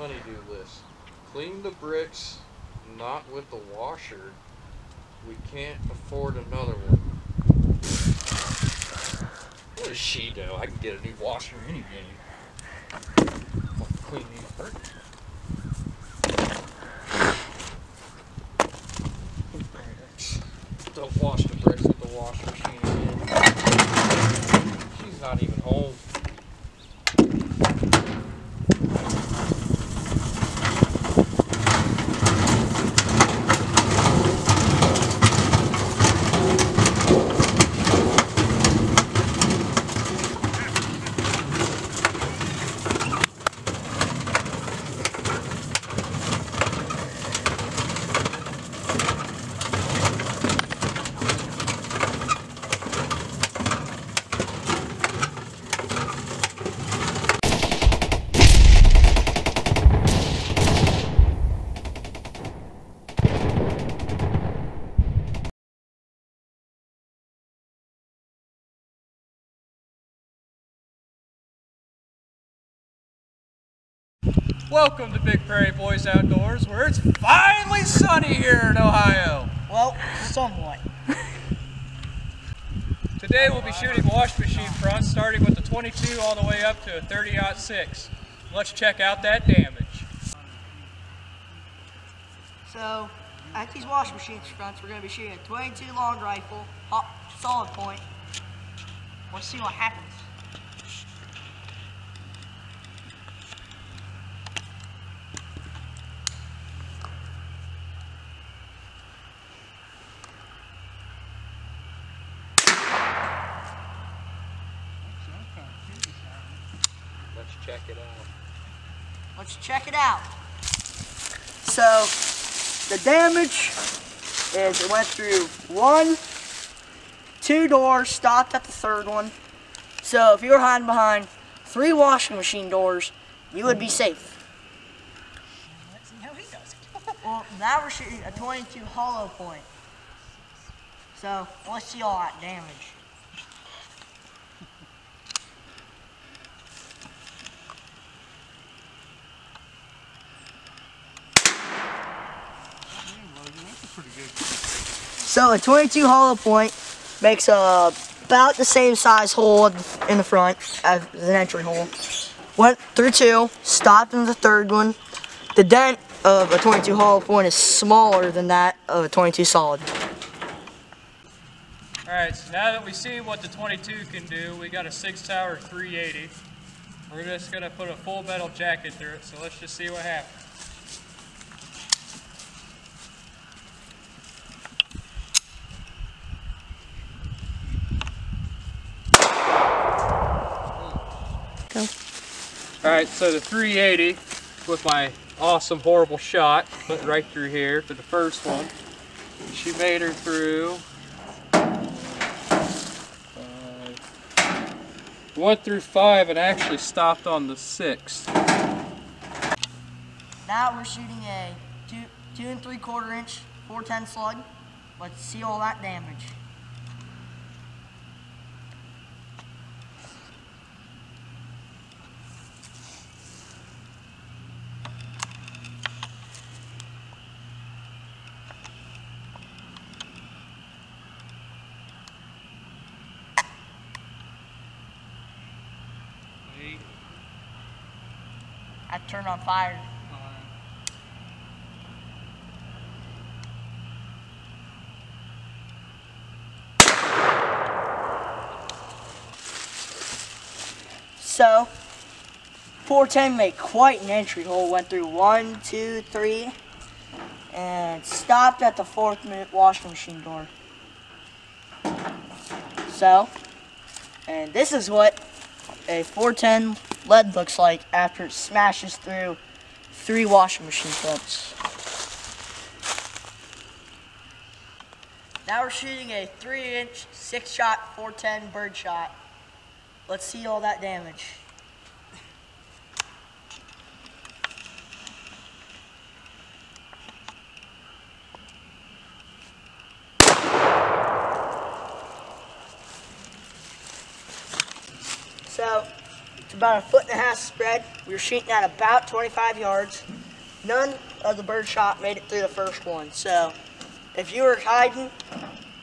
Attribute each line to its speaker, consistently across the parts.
Speaker 1: honeydew list. Clean the bricks, not with the washer. We can't afford another one. What does she know? I can get a new washer any day. I'll clean these bricks. Don't wash the bricks with the wash machine again. She's not even home.
Speaker 2: Welcome to Big Prairie Boys Outdoors, where it's finally sunny here in Ohio.
Speaker 3: Well, somewhat.
Speaker 2: Today we'll be shooting wash machine fronts, starting with the 22 all the way up to a 30-06. Let's check out that damage.
Speaker 3: So, at these wash machine fronts, we're going to be shooting a 22 long rifle, solid point. Let's see what happens.
Speaker 1: Let's check it out.
Speaker 3: Let's check it out. So, the damage is it went through 1, 2 doors, stopped at the third one. So, if you were hiding behind 3 washing machine doors, you would be safe.
Speaker 4: Let's see how he does it.
Speaker 3: Well, now we're shooting a 22 hollow point. So, let's see all that damage. So a 22 hollow point makes about the same size hole in the front as an entry hole. Went through 2, stopped in the third one. The dent of a 22 hollow point is smaller than that of a 22 solid.
Speaker 2: Alright, so now that we see what the 22 can do, we got a 6 Tower 380. We're just going to put a full metal jacket through it, so let's just see what happens.
Speaker 3: Go.
Speaker 2: Alright, so the 380 with my awesome horrible shot went right through here for the first one. She made her through 5. Went through 5 and actually stopped on the 6th.
Speaker 3: Now we're shooting a 2 3/4 inch 410 slug. Let's see all that damage. I turned on fire. So, 410 made quite an entry hole. Went through 1, 2, 3, and stopped at the 4th washing machine door. So, and this is what a 410 lead looks like after it smashes through 3 washing machine fronts. Now we're shooting a 3-inch 6-shot 410 bird shot. Let's see all that damage. So, to about 1.5 foot spread. We were shooting at about 25 yards. None of the bird shot made it through the first one. So if you were hiding,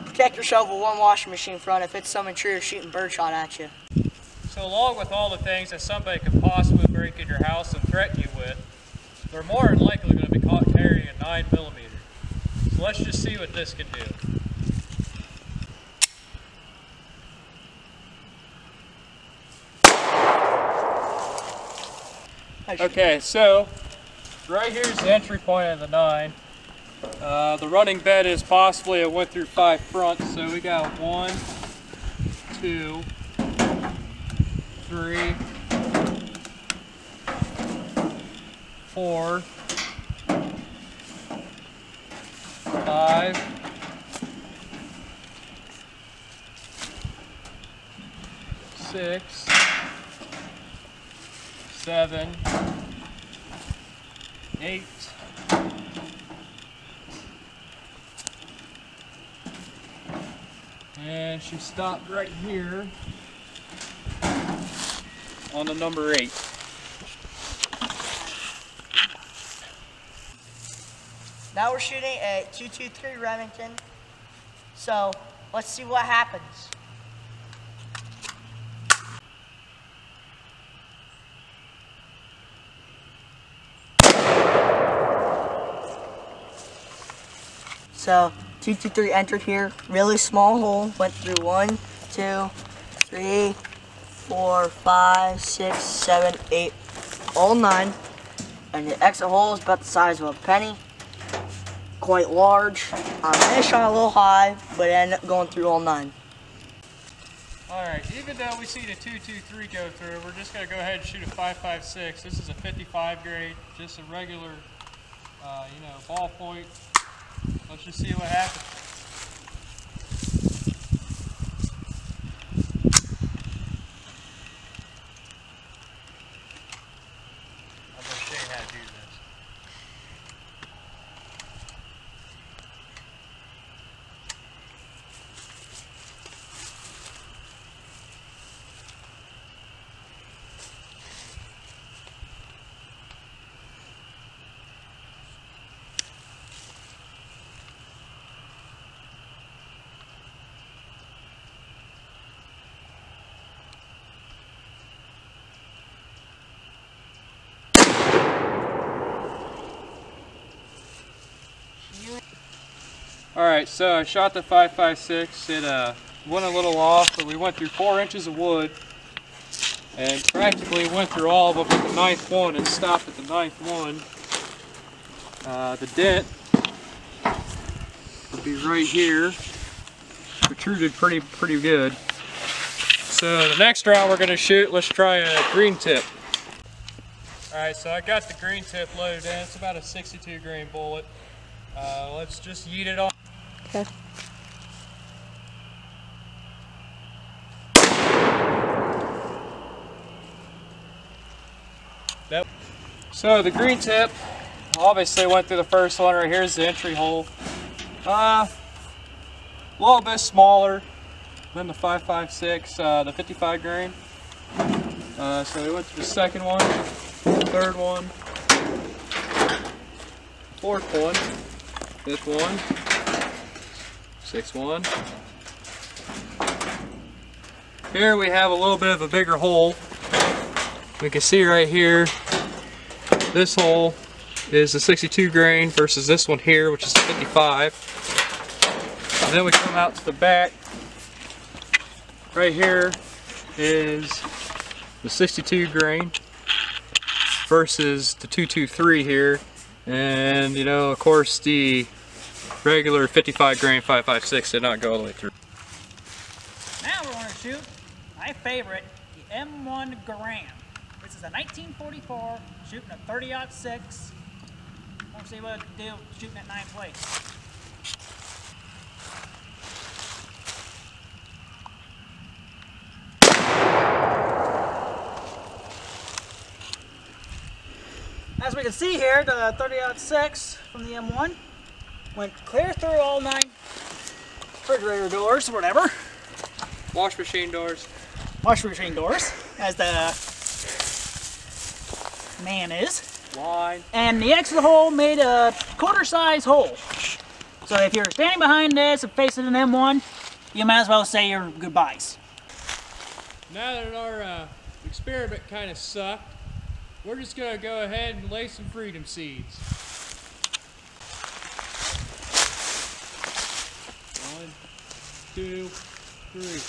Speaker 3: protect yourself with one washing machine front if it's some intruder shooting bird shot at you.
Speaker 2: So along with all the things that somebody could possibly break in your house and threaten you with, they're more than likely going to be caught carrying a 9mm. So let's just see what this can do. Okay, so right here's the entry point of the 9. The running bed is possibly a 1 through 5 front, so we got 1, 2, 3, 4, 5, 6, 7, 8, 9, and she stopped right here on the number 8.
Speaker 3: Now we're shooting a 223 Remington. So let's see what happens. So 223 entered here, really small hole, went through 1, 2, 3, 4, 5, 6, 7, 8, all 9. And the exit hole is about the size of a penny. Quite large. I shot a little high, but it ended up going through all 9.
Speaker 2: Alright, even though we see the 223 go through, we're just going to go ahead and shoot a 5.56. This is a 55 grade, just a regular, ballpoint. Let's just see what happens. I'm going to show you how to do this. Alright, so I shot the 5.56. It went a little off, but we went through 4 inches of wood and practically went through all of them at the 9th one and stopped at the 9th one. The dent would be right here. Protruded pretty good. So the next round we're going to shoot, let's try a green tip. Alright, so I got the green tip loaded in. It's about a 62 grain bullet. Let's just yeet it on.
Speaker 3: Okay.
Speaker 2: So the green tip obviously went through the first one. Right here's the entry hole. A little bit smaller than the 5.56, the 55 grain. So we went to the second one, third one, fourth one, fifth one, sixth one. Here we have a little bit of a bigger hole. We can see right here, this hole is a 62 grain versus this one here, which is 55. And then we come out to the back. Right here is the 62 grain versus the 223 here. And of course the regular 55 grain 5.56 did not go all the way through.
Speaker 4: Now we're going to shoot my favorite, the M1 Garand. This is a 1944, shooting a 30-06. Let's see what it can do shooting at 9 plates. As we can see here, the 30-06 from the M1 went clear through all 9 refrigerator doors, or whatever.
Speaker 2: Wash machine doors.
Speaker 4: Wash machine doors, as the man is.
Speaker 2: Line.
Speaker 4: And the X of the hole made a quarter-size hole. So if you're standing behind this and facing an M1, you might as well say your goodbyes.
Speaker 2: Now that our experiment kind of sucked, we're just going to go ahead and lay some freedom seeds. 1, 2, 3.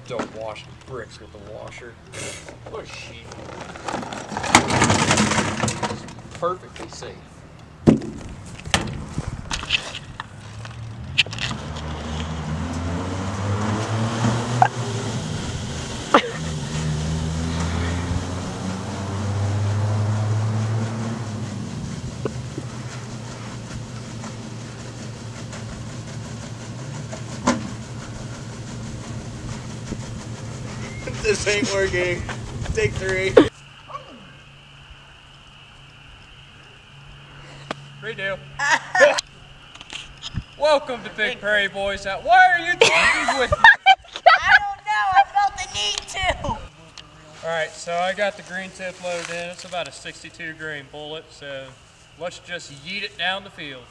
Speaker 1: Don't wash the bricks with the washer. What a sheet. It's perfectly safe. This ain't working. Take 3.
Speaker 2: Redo. Welcome to Big Prairie Boys. Why are you talking with me?
Speaker 3: I don't know. I felt the need to.
Speaker 2: Alright, so I got the green tip loaded in. It's about a 62 grain bullet, so let's just yeet it down the field.